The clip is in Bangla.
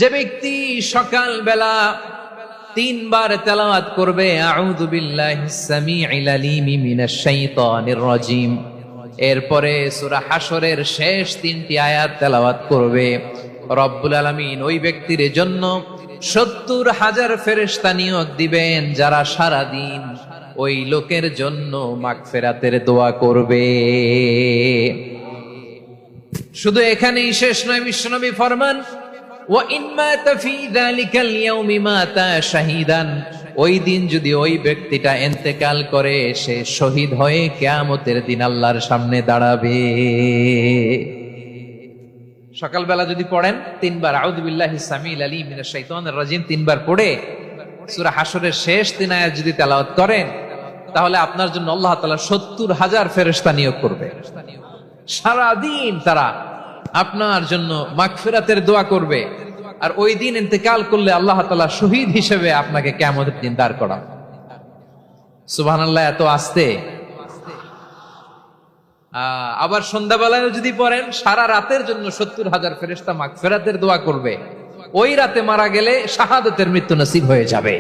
যে ব্যক্তি সকাল বেলা তিনবার তেলাওয়াত করবে আউযু বিল্লাহিস সামিউল আলিম মিনাশ শাইতানির রাজিম, এরপরে সূরা হাশরের শেষ তিনটি আয়াত তেলাওয়াত করবে, রব্বুল আলামিন ওই ব্যক্তির জন্য ৭০,০০০ ফেরেশতা নিয়োগ দিবেন যারা সারা দিন ওই লোকের জন্য মাগফিরাতের দোয়া করবে। শুধু এখানেই শেষ নয়, বিশ্বনবী ফরমান ওয়াইন মাতা ফি যালিকাল ইয়াউমি মাতা শাহীদান, ওই দিন যদি ওই ব্যক্তিটা ইন্তেকাল করে সে শহীদ হয়ে কিয়ামতের দিন আল্লাহর সামনে দাঁড়াবে। সকালবেলা যদি পড়েন তিনবার আউযু বিল্লাহিস সামিউল আলিম মিনাশ শাইতানির রাজিম তিনবার পড়ে সূরা হাশরের শেষ তিন আয়াত যদি তেলাওয়াত করেন, তাহলে আপনার জন্য আল্লাহ তাআলা ৭০,০০০ ফেরেশতা নিয়োগ করবে। সারা দিন তারা আপনার জন্য মাগফিরাতের দোয়া করবে, আর ওই দিন ইন্তেকাল করলে আল্লাহ তাআলা শহীদ হিসেবে আপনাকে কিয়ামতের দিন দাঁড় করাবেন। সুবহানাল্লাহ, এত আস্তে। আবার সন্ধ্যাবেলায় যদি পড়েন, সারা রাতের জন্য ৭০,০০০ ফেরেশতা মাগফিরাতের দোয়া করবে। ওই রাতে মারা গেলে শাহাদাতের মৃত্যু নসিব হয়ে যাবে।